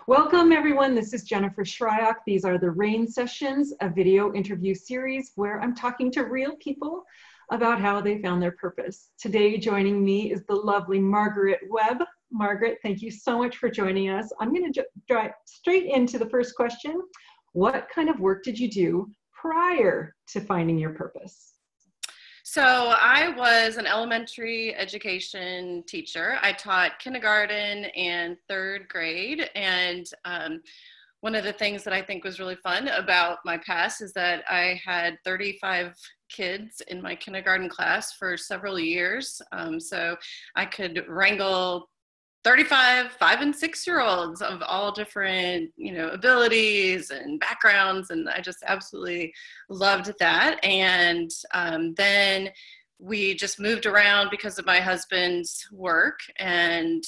Welcome everyone, this is Jennifer Shryock. These are the RAIN sessions, a video interview series where I'm talking to real people about how they found their purpose. Today joining me is the lovely Margaret Webb. Margaret, thank you so much for joining us. I'm going to dive straight into the first question. What kind of work did you do prior to finding your purpose? So I was an elementary education teacher. I taught kindergarten and third grade. And one of the things that I think was really fun about my past is that I had 35 kids in my kindergarten class for several years. So I could wrangle 35, 5 and 6 year olds of all different, abilities and backgrounds. And I just absolutely loved that. And then we just moved around because of my husband's work. And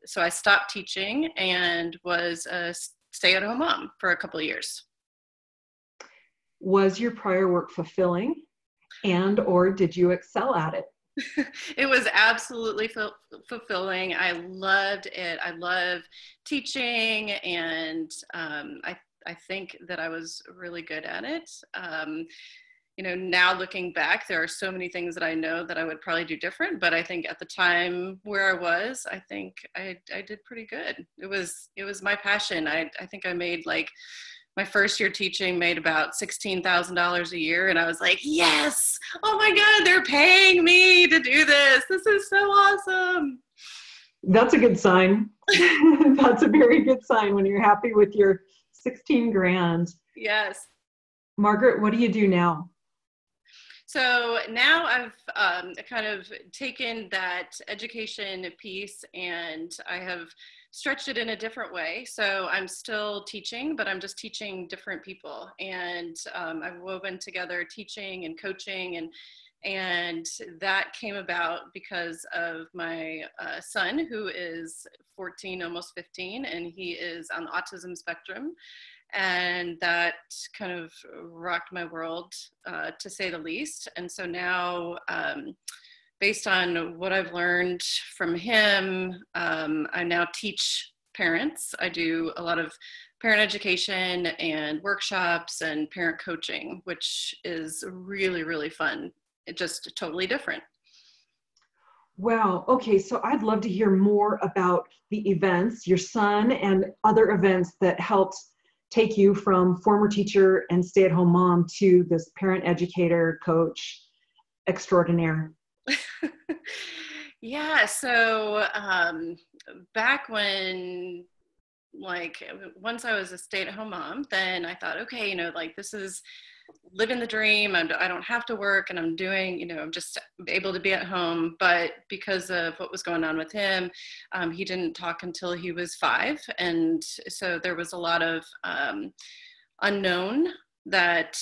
so I stopped teaching and was a stay-at-home mom for a couple of years. Was your prior work fulfilling or did you excel at it? It was absolutely fulfilling. I loved it. I love teaching, and I think that I was really good at it. Now looking back, there are so many things that I know that I would probably do different, but I think at the time where I was, I think I did pretty good. It was my passion. I think I made my first year teaching made about $16,000 a year. And I was like, yes, oh my God, they're paying me to do this. This is so awesome. That's a good sign. That's a very good sign when you're happy with your 16 grand. Yes. Margaret, what do you do now? So now I've kind of taken that education piece and I have stretched it in a different way. So I'm still teaching, but I'm just teaching different people. And I've woven together teaching and coaching, and that came about because of my son, who is 14, almost 15, and he is on the autism spectrum. And that kind of rocked my world, to say the least. And so now, based on what I've learned from him, I now teach parents. I do a lot of parent education and workshops and parent coaching, which is really, really fun. It's just totally different. Wow. Okay. So I'd love to hear more about the events, your son, and other events that helped take you from former teacher and stay-at-home mom to this parent educator, coach extraordinaire. Yeah. So back when, once I was a stay-at-home mom, then I thought, okay, this is living the dream. I don't have to work, and I'm doing, I'm just able to be at home. But because of what was going on with him, he didn't talk until he was 5. And so there was a lot of unknown that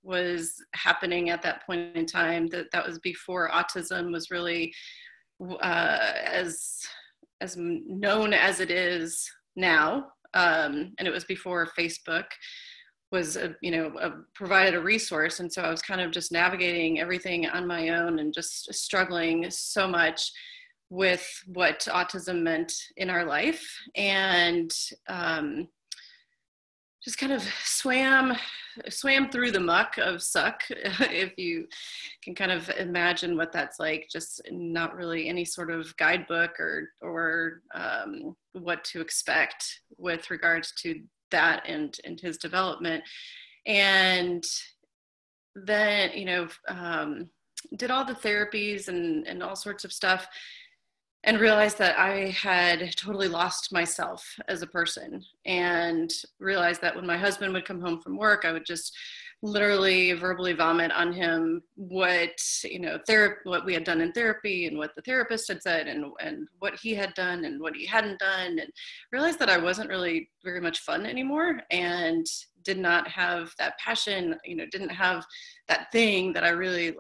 was happening at that point in time. That was before autism was really as known as it is now. And it was before Facebook was provided a resource. And so I was kind of just navigating everything on my own and just struggling so much with what autism meant in our life, and just kind of swam through the muck of suck, if you can kind of imagine what that's like. Just not really any sort of guidebook or what to expect with regards to that and his development. And then, did all the therapies and all sorts of stuff, and realized that I had totally lost myself as a person, and realized that when my husband would come home from work, I would just literally verbally vomit on him what we had done in therapy and what the therapist had said and what he had done and what he hadn't done, and realized that I wasn't really very much fun anymore and did not have that passion, didn't have that thing that I really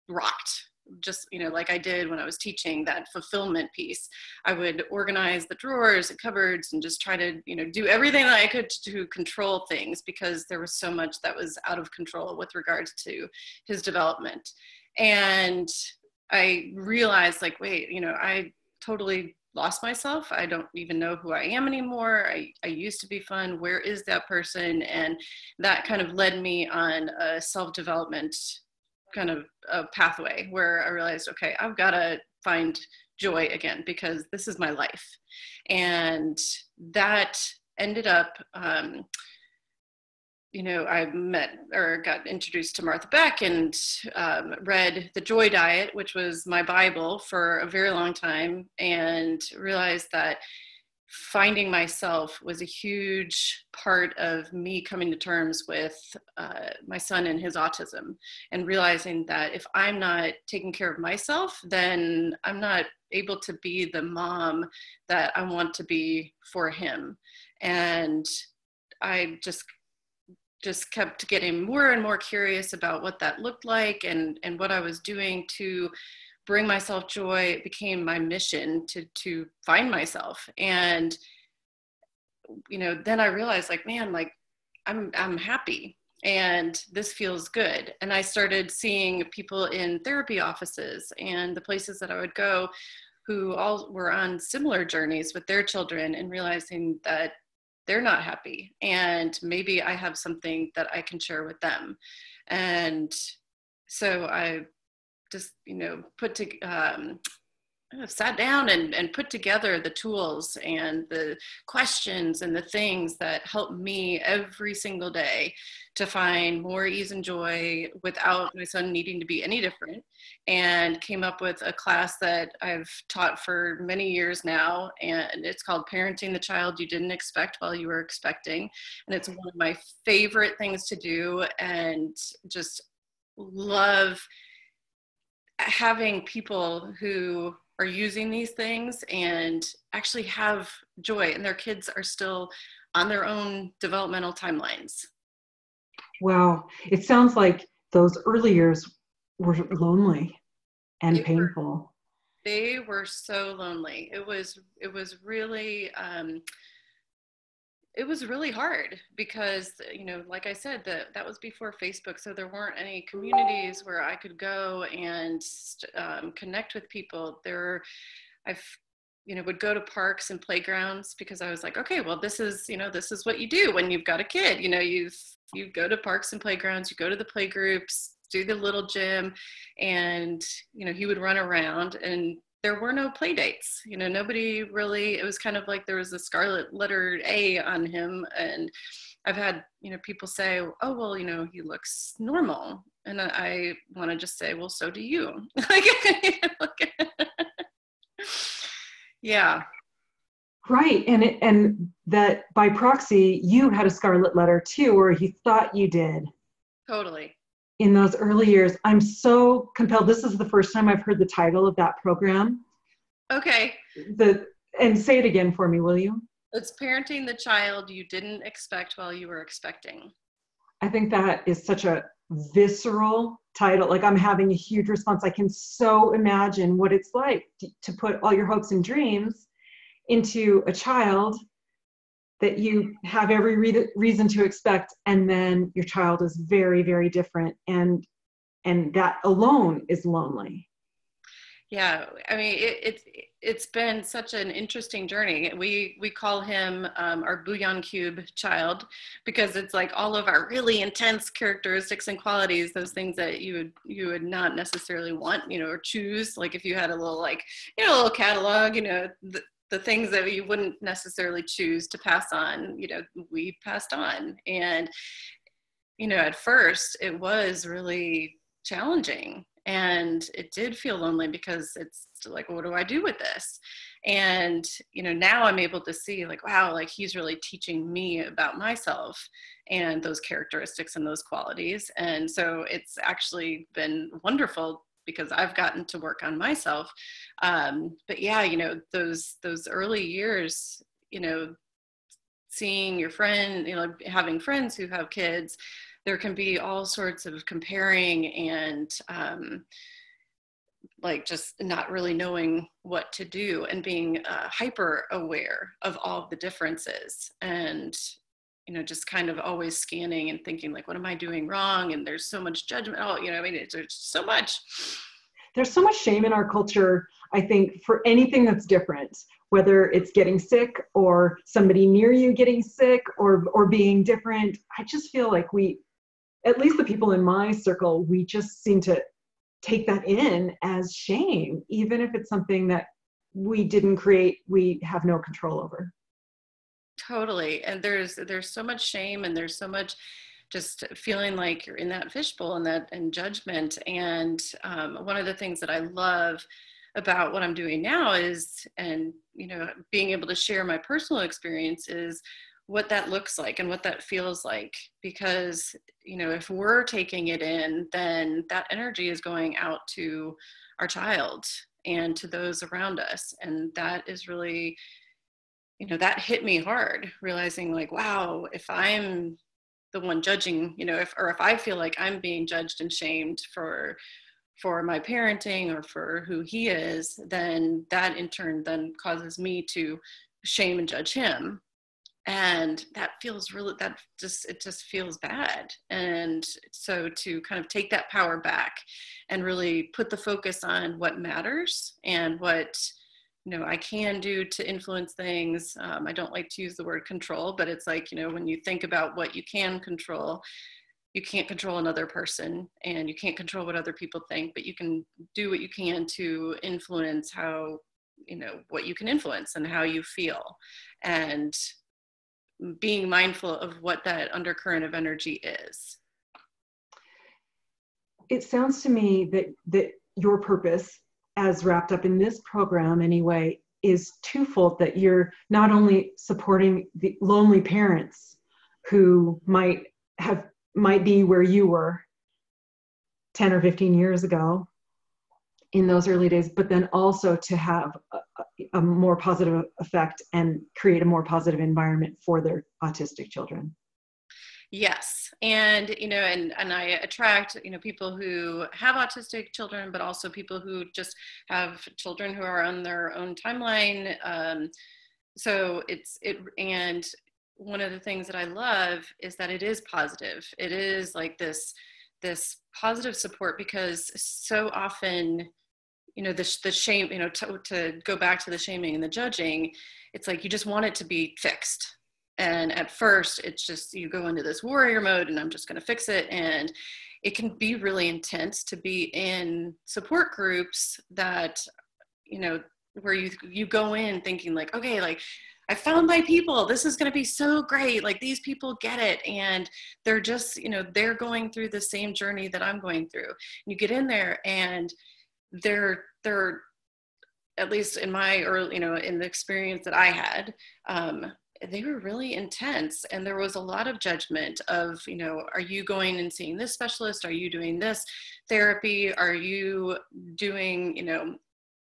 rocked. Just, like I did when I was teaching, that fulfillment piece. I would organize the drawers and cupboards and just try to, do everything that I could to control things, because there was so much that was out of control with regards to his development. And I realized, wait, I totally lost myself. I don't even know who I am anymore. I used to be fun. Where is that person? And that kind of led me on a self-development kind of a pathway where I realized, okay, I've got to find joy again because this is my life. And that ended up, I met or got introduced to Martha Beck and read The Joy Diet, which was my Bible for a very long time, and realized that finding myself was a huge part of me coming to terms with my son and his autism, and realizing that if I'm not taking care of myself, then I'm not able to be the mom that I want to be for him. And I just kept getting more and more curious about what that looked like and what I was doing to bring myself joy. It became my mission to find myself. And, then I realized like, man, like I'm happy and this feels good. And I started seeing people in therapy offices and the places that I would go who all were on similar journeys with their children, and realizing that they're not happy and maybe I have something that I can share with them. And so I just, sat down and put together the tools and the questions and the things that help me every single day to find more ease and joy without my son needing to be any different, and came up with a class that I've taught for many years now, and it's called Parenting the Child You Didn't Expect While You Were Expecting. And it's one of my favorite things to do, and just love having people who are using these things and actually have joy, and their kids are still on their own developmental timelines. Wow. It sounds like those early years were lonely and painful. They were so lonely. It was really, it was really hard because, like I said, that was before Facebook. So there weren't any communities where I could go and connect with people. Would go to parks and playgrounds because I was like, okay, well, this is what you do when you've got a kid. You go to parks and playgrounds, you go to the play groups, do the little gym, and, he would run around, and there were no play dates. Nobody really, it was kind of like there was a scarlet letter A on him. And I've had, people say, oh, well, he looks normal. And I want to just say, well, so do you. Yeah. Right. And that by proxy, you had a scarlet letter too, or you thought you did. Totally. In those early years. I'm so compelled. This is the first time I've heard the title of that program. Okay. And say it again for me, will you? It's Parenting the Child You Didn't Expect While You Were Expecting. I think that is such a visceral title. Like, I'm having a huge response. I can so imagine what it's like to put all your hopes and dreams into a child that you have every reason to expect, and then your child is very, very different, and that alone is lonely. Yeah, I mean, it's been such an interesting journey. We call him our bouillon cube child, because it's like all of our really intense characteristics and qualities, those things that you would not necessarily want, or choose. Like if you had a little a little catalog, the things that you wouldn't necessarily choose to pass on, we passed on. And, at first it was really challenging, and it did feel lonely because it's like, what do I do with this? And, now I'm able to see like, wow, like he's really teaching me about myself and those characteristics and those qualities. And so it's actually been wonderful because I've gotten to work on myself. But yeah, those early years, seeing your friend, having friends who have kids, there can be all sorts of comparing and just not really knowing what to do, and being hyper aware of all the differences, and just kind of always scanning and thinking like, what am I doing wrong? And there's so much judgment. There's so much. There's so much shame in our culture, I think, for anything that's different, whether it's getting sick or somebody near you getting sick or being different. I just feel like we, at least the people in my circle, we just seem to take that in as shame, even if it's something that we didn't create, we have no control over. Totally. And there's so much shame, and there's so much just feeling like you're in that fishbowl and judgment. And one of the things that I love about what I'm doing now is, and, you know, being able to share my personal experience is what that looks like and what that feels like. Because, you know, if we're taking it in, then that energy is going out to our child and to those around us. And that is really, you know, that hit me hard, realizing like, wow, if I'm the one judging, you know, if I feel like I'm being judged and shamed for my parenting or for who he is, then that in turn then causes me to shame and judge him. And that feels really, it just feels bad. And so to kind of take that power back and really put the focus on what matters and what, you know, I can do to influence things. I don't like to use the word control, but it's like, you know, when you think about what you can control, you can't control another person and you can't control what other people think, but you can do what you can to influence how, you know, what you can influence and how you feel. And being mindful of what that undercurrent of energy is. It sounds to me that your purpose, as wrapped up in this program anyway, is twofold, that you're not only supporting the lonely parents who might be where you were 10 or 15 years ago in those early days, but then also to have a more positive effect and create a more positive environment for their autistic children. Yes. And, you know, and I attract, you know, people who have autistic children, but also people who just have children who are on their own timeline. And one of the things that I love is that it is positive. It is like this positive support, because so often, you know, the shame, you know, to go back to the shaming and the judging, it's like you just want it to be fixed. And at first, it's just you go into this warrior mode and I'm just going to fix it. And it can be really intense to be in support groups that, you know, where you go in thinking like, okay, like I found my people. This is going to be so great. Like these people get it. And they're just, you know, they're going through the same journey that I'm going through. And you get in there and they're at least in my early, you know, in the experience that I had, they were really intense. And there was a lot of judgment of, you know, are you going and seeing this specialist? Are you doing this therapy? Are you doing, you know,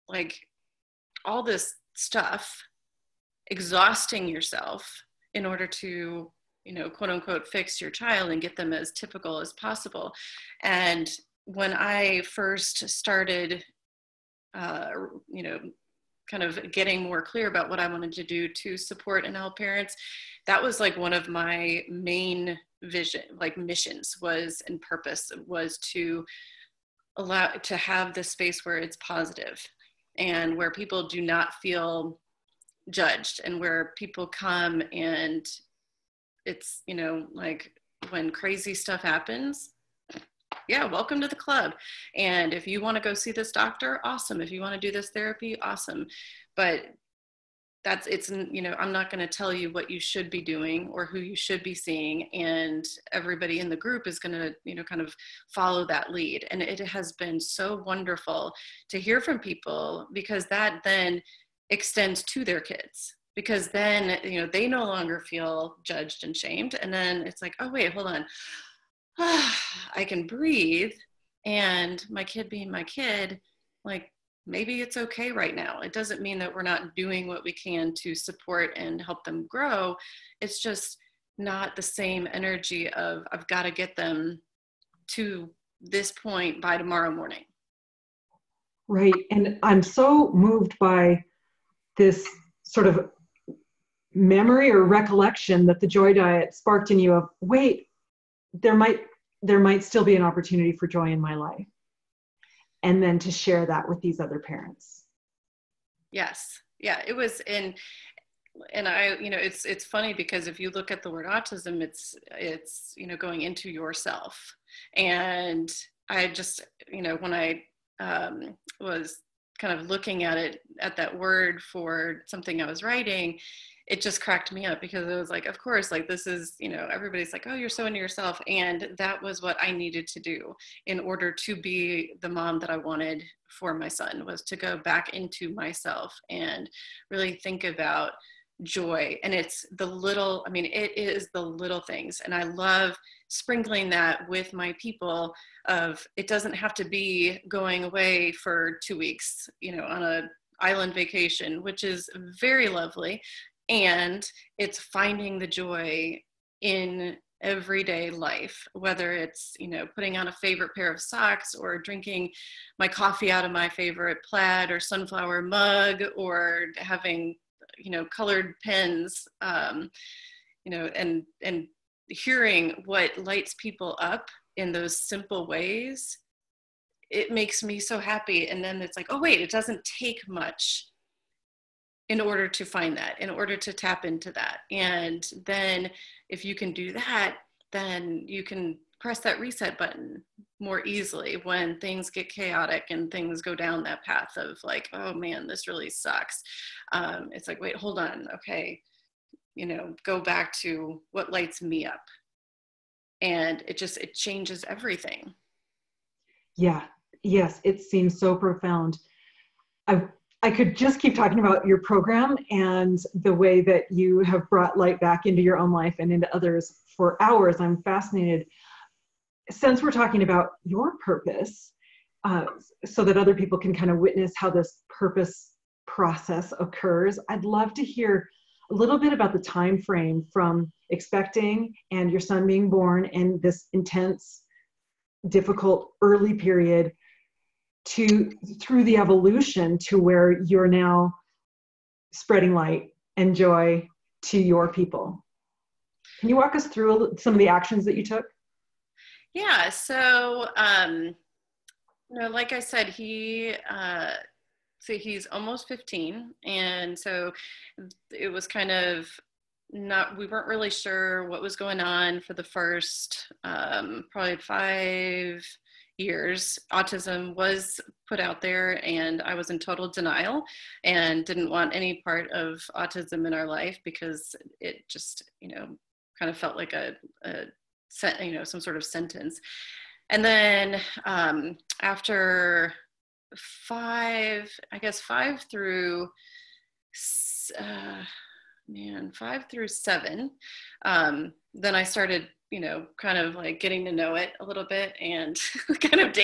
like all this stuff, exhausting yourself in order to, you know, quote unquote, fix your child and get them as typical as possible. And when I first started, you know, kind of getting more clear about what I wanted to do to support and help parents, that was like one of my main missions was, and purpose was to have this space where it's positive and where people do not feel judged, and where people come and it's, you know, like when crazy stuff happens, yeah, welcome to the club. And if you want to go see this doctor, awesome. If you want to do this therapy, awesome. But it's, you know, I'm not going to tell you what you should be doing or who you should be seeing. And everybody in the group is going to, you know, kind of follow that lead. And it has been so wonderful to hear from people, because that then extends to their kids, because then, you know, they no longer feel judged and shamed. And then it's like, oh, wait, hold on. I can breathe, and my kid being my kid, like maybe it's okay right now. It doesn't mean that we're not doing what we can to support and help them grow. It's just not the same energy of I've got to get them to this point by tomorrow morning. Right. And I'm so moved by this sort of memory or recollection that the Joy Diet sparked in you of, wait, there might still be an opportunity for joy in my life. and then to share that with these other parents. Yes. Yeah, it was and I, it's funny because if you look at the word autism, it's, going into yourself. And I just, when I was kind of looking at it, at that word for something I was writing, it just cracked me up because it was like, of course, like this is, everybody's like, oh, you're so into yourself. And that was what I needed to do in order to be the mom that I wanted for my son, was to go back into myself and really think about joy. And it's the little, it is the little things. And I love sprinkling that with my people of, it doesn't have to be going away for 2 weeks, on a island vacation, which is very lovely. And it's finding the joy in everyday life, whether it's, putting on a favorite pair of socks or drinking my coffee out of my favorite plaid or sunflower mug, or having, colored pens, and hearing what lights people up in those simple ways. It makes me so happy. And then it's like, oh wait, it doesn't take much in order to find that, in order to tap into that. And then if you can do that, then you can press that reset button more easily when things get chaotic and things go down that path of like, oh man, this really sucks. It's like, wait, hold on. Okay. Go back to what lights me up. And it changes everything. Yeah. Yes. It seems so profound. I could just keep talking about your program and the way that you have brought light back into your own life and into others for hours. I'm fascinated. Since we're talking about your purpose, so that other people can kind of witness how this purpose process occurs, I'd love to hear a little bit about the time frame from expecting and your son being born and this intense, difficult early period through the evolution to where you're now spreading light and joy to your people. Can you walk us through some of the actions that you took? Yeah. So, like I said, he's almost 15. And so it was kind of we weren't really sure what was going on for the first, probably 5 years. Autism was put out there and I was in total denial and didn't want any part of autism in our life because it just, kind of felt like some sort of sentence. And then after 5 through 7, then I started, kind of like getting to know it a little bit and kind of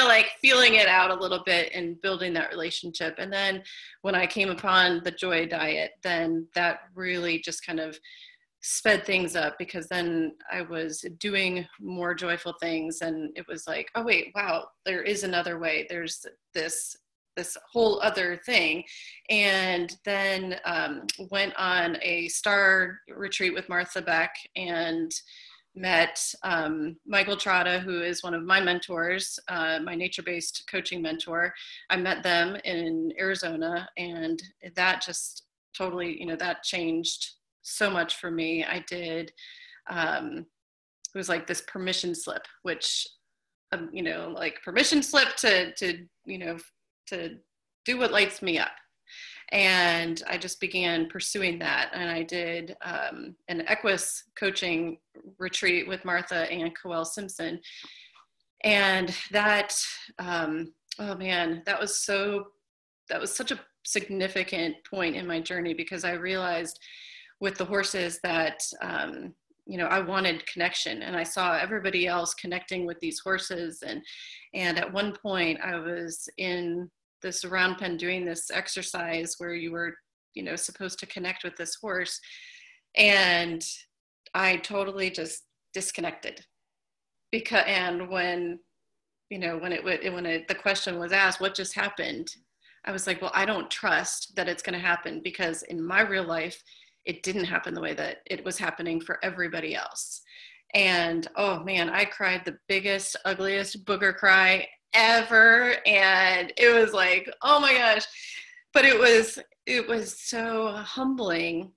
like feeling it out a little bit and building that relationship. And then when I came upon the joy diet, then that really just kind of sped things up, because then I was doing more joyful things and it was like, oh wait, wow, there is another way. There's this whole other thing. And then went on a star retreat with Martha Beck and met Michael Trotta, who is one of my mentors, my nature-based coaching mentor. I met them in Arizona, and that just totally, that changed so much for me. I did, it was like this permission slip, which, like permission slip to do what lights me up. And I just began pursuing that. And I did an Equus coaching retreat with Martha and Coel Simpson. And that, oh man, that was such a significant point in my journey, because I realized with the horses that, I wanted connection, and I saw everybody else connecting with these horses. And at one point I was in this round pen doing this exercise where you were, supposed to connect with this horse. And I totally just disconnected and when the question was asked, what just happened? I was like, well, I don't trust that it's going to happen, because in my real life, it didn't happen the way that it was happening for everybody else. And oh man, I cried the biggest, ugliest booger cry ever. And it was like, oh my gosh. But it was so humbling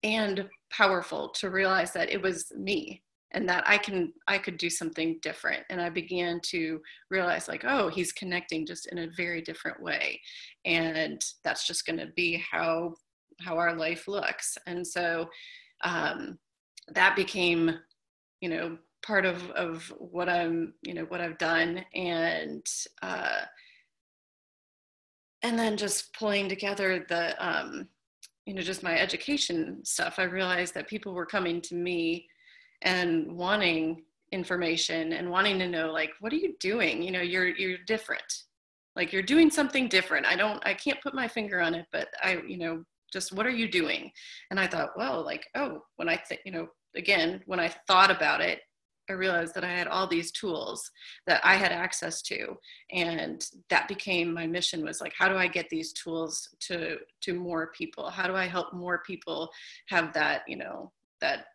and powerful to realize that it was me and that I could do something different. And I began to realize like, oh, he's connecting just in a very different way. And that's just going to be how our life looks. And so that became, part of what what I've done. And then just pulling together the, just my education stuff, I realized that people were coming to me and wanting information and wanting to know, like, what are you doing? You're different. Like, you're doing something different. I can't put my finger on it, but just what are you doing? And I thought, well, like, oh, when I think, again, when I thought about it, I realized that I had all these tools that I had access to. And that became my mission, was like, how do I get these tools to more people? How do I help more people have that, that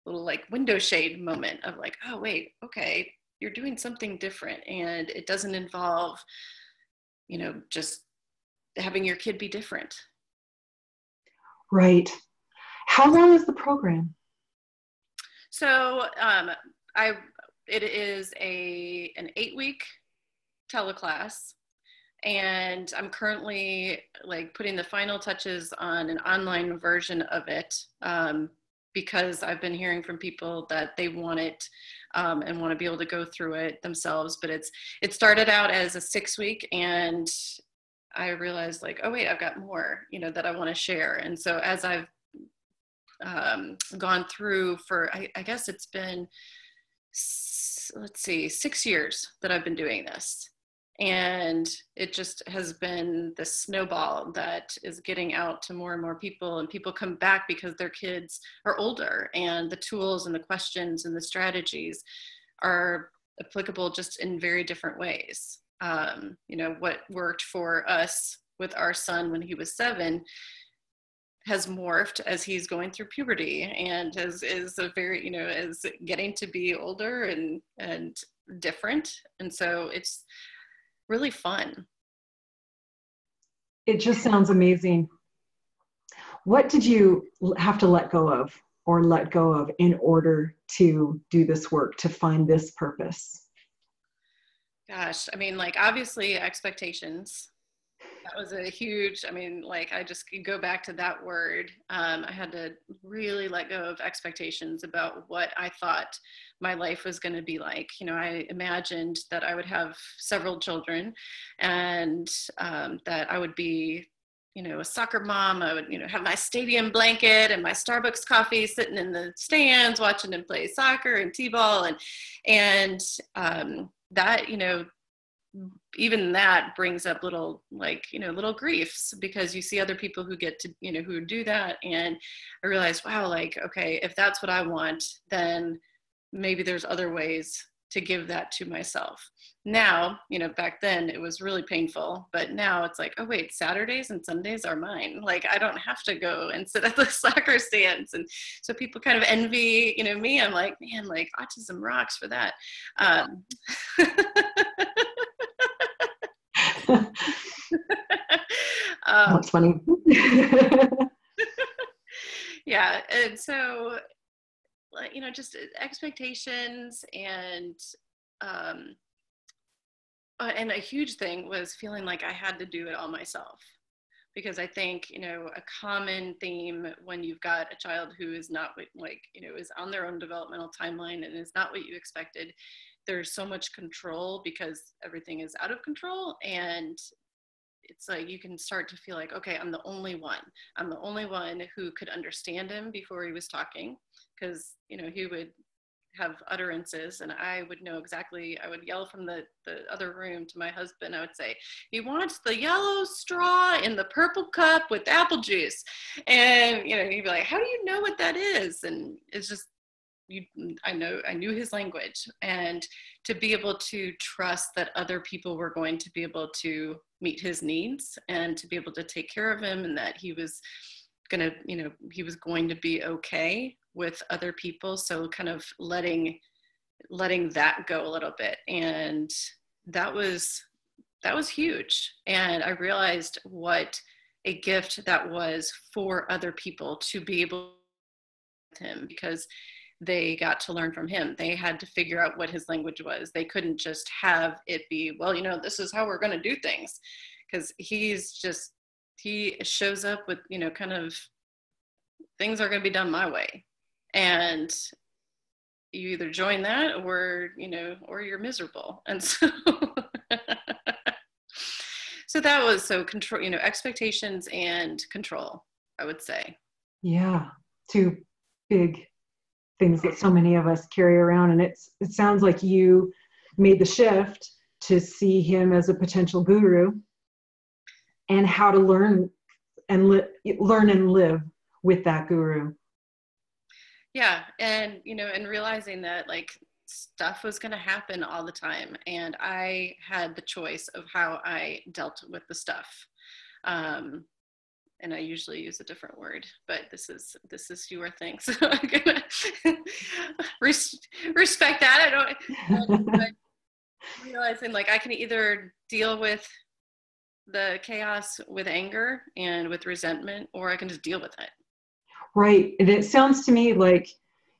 little like window shade moment of like, oh, wait, okay, you're doing something different. And it doesn't involve, just having your kid be different. Right. How long is the program? So it is an 8-week teleclass, and I'm currently like putting the final touches on an online version of it, because I've been hearing from people that they want it and want to be able to go through it themselves. But it started out as a 6-week, and I realized like, oh wait, I've got more, that I want to share. And so as I've gone through for, I guess it's been, 6 years that I've been doing this. And it just has been the snowball that is getting out to more and more people, and people come back because their kids are older, and the tools and the questions and the strategies are applicable just in very different ways. What worked for us with our son when he was 7 has morphed as he's going through puberty, and is a very, is getting to be older and different. And so it's really fun. It just sounds amazing. What did you have to let go of in order to do this work, to find this purpose? Gosh, I mean, like, obviously expectations. That was a huge, I just go back to that word. I had to really let go of expectations about what I thought my life was going to be like. I imagined that I would have several children, and that I would be, a soccer mom. I would, have my stadium blanket and my Starbucks coffee, sitting in the stands, watching them play soccer and t-ball. And that, even that brings up little, little griefs, because you see other people who get to, who do that. And I realized, wow, like, okay, if that's what I want, then maybe there's other ways to give that to myself. Now, back then it was really painful, but now it's like, oh wait, Saturdays and Sundays are mine. Like, I don't have to go and sit at the soccer stands. And so people kind of envy, me. I'm like, man, like, autism rocks for that. That's funny. Yeah. And so, just expectations, and a huge thing was feeling like I had to do it all myself. Because I think, a common theme when you've got a child who is not is on their own developmental timeline and is not what you expected, there's so much control because everything is out of control. And it's like, you can start to feel like, okay, I'm the only one who could understand him before he was talking. Because, he would have utterances, and I would know exactly. I would yell from the other room to my husband. I would say, he wants the yellow straw in the purple cup with apple juice. And, he'd be like, how do you know what that is? And it's just, I knew his language. And to be able to trust that other people were going to be able to meet his needs, and to be able to take care of him, and that he was going to be okay with other people. So kind of letting that go a little bit, and that was huge. And I realized what a gift that was for other people to be able to him, because they got to learn from him. They had to figure out what his language was. They couldn't just have it be, well, you know, this is how we're going to do things. Because he shows up with, you know, kind of things are going to be done my way. And you either join that or, you know, or you're miserable. And so, so that was, so control, you know, expectations and control, I would say. Yeah. Two big things that so many of us carry around. And it sounds like you made the shift to see him as a potential guru and how to learn and live with that guru. Yeah. And, you know, and realizing that like stuff was going to happen all the time. And I had the choice of how I dealt with the stuff. And I usually use a different word, but this is your thing. So I'm going to respect that. I don't, but realizing like I can either deal with the chaos with anger and with resentment, or I can just deal with it. Right. And it sounds to me like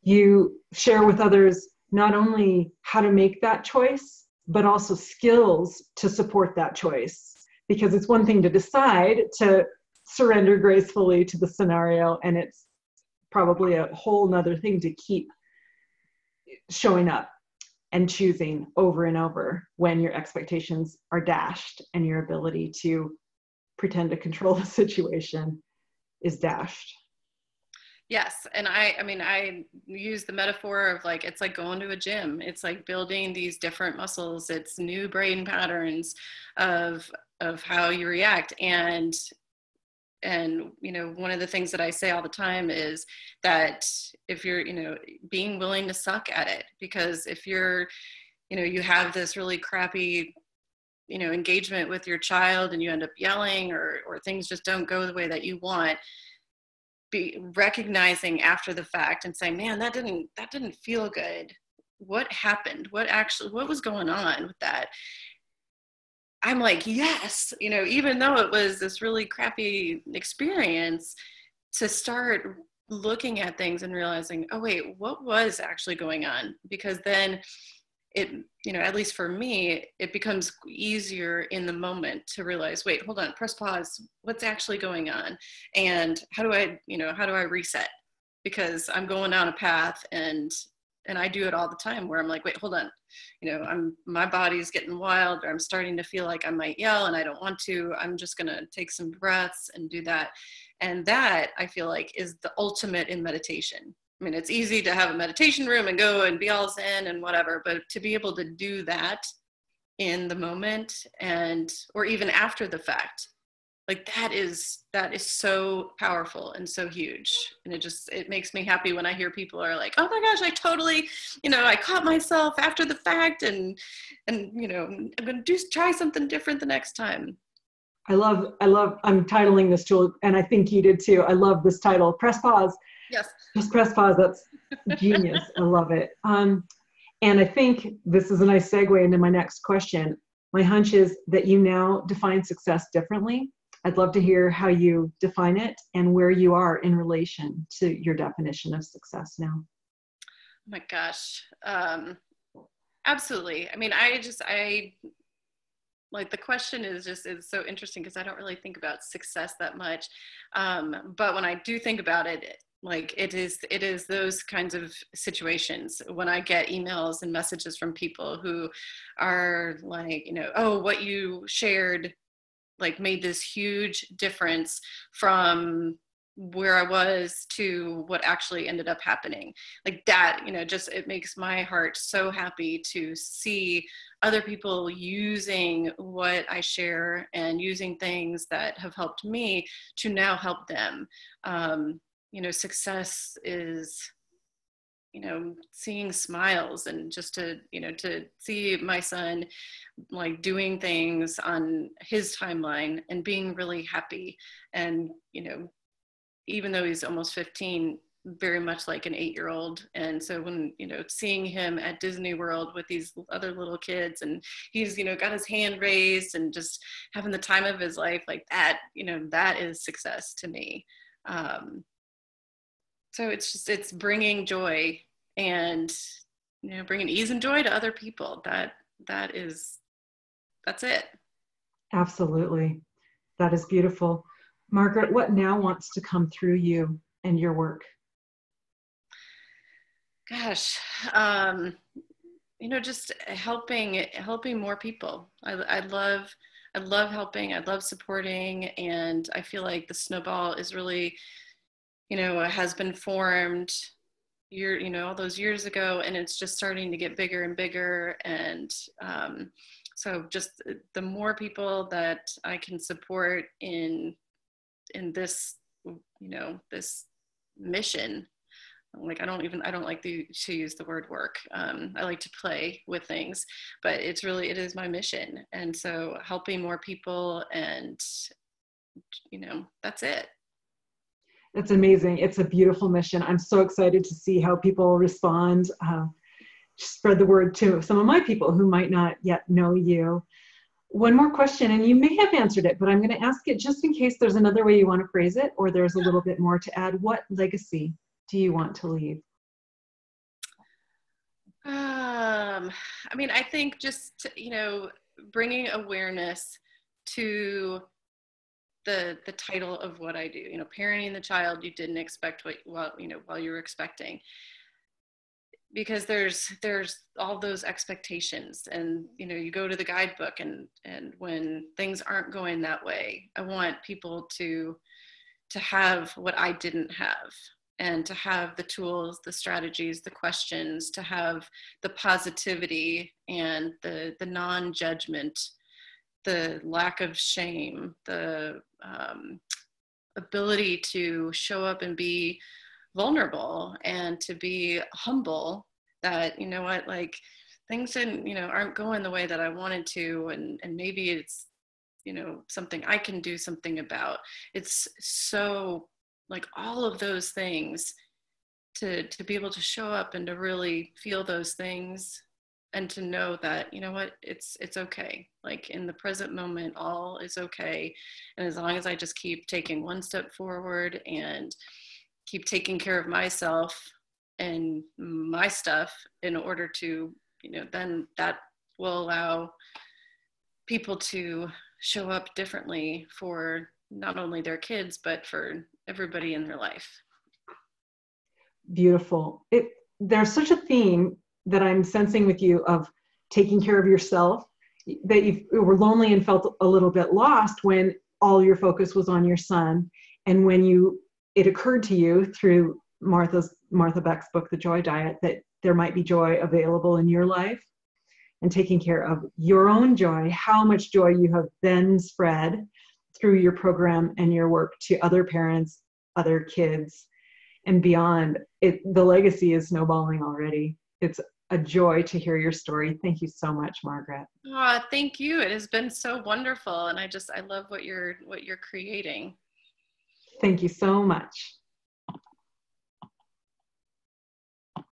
you share with others not only how to make that choice, but also skills to support that choice. Because it's one thing to decide to surrender gracefully to the scenario, and it's probably a whole nother thing to keep showing up and choosing over and over when your expectations are dashed and your ability to pretend to control the situation is dashed. Yes. And I mean, I use the metaphor of like, it's like going to a gym. It's like building these different muscles. It's new brain patterns of how you react. And, you know, one of the things that I say all the time is that if you're, you know, being willing to suck at it, because if you're, you know, you have this really crappy, you know, engagement with your child and you end up yelling or things just don't go the way that you want, be recognizing after the fact and saying, man, that didn't feel good. What happened? What was going on with that? I'm like, yes, you know, even though it was this really crappy experience, to start looking at things and realizing, oh wait, what was actually going on? Because then it, you know, at least for me, it becomes easier in the moment to realize, wait, hold on, press pause. What's actually going on? And how do I reset? Because I'm going down a path, and I do it all the time where I'm like, wait, hold on. You know, my body's getting wild, or I'm starting to feel like I might yell and I don't want to. I'm just going to take some breaths and do that. And that, I feel like, is the ultimate in meditation. I mean, it's easy to have a meditation room and go and be all zen and whatever, but to be able to do that in the moment or even after the fact, like that is so powerful and so huge. And it makes me happy when I hear people are like, oh my gosh, I totally, you know, I caught myself after the fact and, you know, I'm going to try something different the next time. I love, I'm titling this tool, and I think you did too. I love this title, Press Pause. Yes. Just press pause. That's genius. I love it. And I think this is a nice segue into my next question. My hunch is that you now define success differently. I'd love to hear how you define it and where you are in relation to your definition of success now. Oh my gosh. Absolutely. I mean, like the question is so interesting because I don't really think about success that much. But when I do think about it, like it is those kinds of situations when I get emails and messages from people who are like, you know, oh, what you shared like made this huge difference from where I was to what actually ended up happening. Like that, you know, just, it makes my heart so happy to see other people using what I share and using things that have helped me to now help them. You know, success is, you know, seeing smiles and just to see my son like doing things on his timeline and being really happy. And, you know, even though he's almost 15, very much like an 8-year-old. And so when, you know, seeing him at Disney World with these other little kids, and he's, you know, got his hand raised and just having the time of his life, like that, you know, that is success to me. So it's bringing joy and, you know, bringing ease and joy to other people. That's it. Absolutely. That is beautiful. Margaret, what now wants to come through you and your work? Gosh, you know, just helping more people. I love helping. I love supporting, and I feel like the snowball is really, you know, has been formed you know, all those years ago, and it's just starting to get bigger and bigger. And so just the more people that I can support in this, you know, this mission. Like I don't like to use the word work. I like to play with things, but it is my mission. And so helping more people, and, you know, that's it. It's amazing. It's a beautiful mission. I'm so excited to see how people respond. Spread the word to some of my people who might not yet know you. One more question, and you may have answered it, but I'm going to ask it just in case there's another way you want to phrase it, or there's a little bit more to add. What legacy do you want to leave? I mean, I think just, you know, bringing awareness to the title of what I do, you know, parenting the child you didn't expect while you were expecting, because there's all those expectations, and, you know, you go to the guidebook, and when things aren't going that way, I want people to have what I didn't have, and to have the tools, the strategies, the questions, to have the positivity and the non-judgment, the lack of shame, the ability to show up and be vulnerable, and to be humble that, you know what, like things didn't, you know, aren't going the way that I wanted to, and maybe it's, you know, something I can do something about. It's so, like, all of those things, to be able to show up and to really feel those things, and to know that, you know what, it's okay. Like in the present moment, all is okay. And as long as I just keep taking one step forward and keep taking care of myself and my stuff, in order to, you know, then that will allow people to show up differently for not only their kids, but for everybody in their life. Beautiful. There's such a theme that I'm sensing with you of taking care of yourself, that you were lonely and felt a little bit lost when all your focus was on your son. And when it occurred to you through Martha Beck's book, The Joy Diet, that there might be joy available in your life, and taking care of your own joy, how much joy you have then spread through your program and your work to other parents, other kids, and beyond. The legacy is snowballing already. It's a joy to hear your story. Thank you so much, Margaret. Oh, thank you. It has been so wonderful. And I love what you're creating. Thank you so much.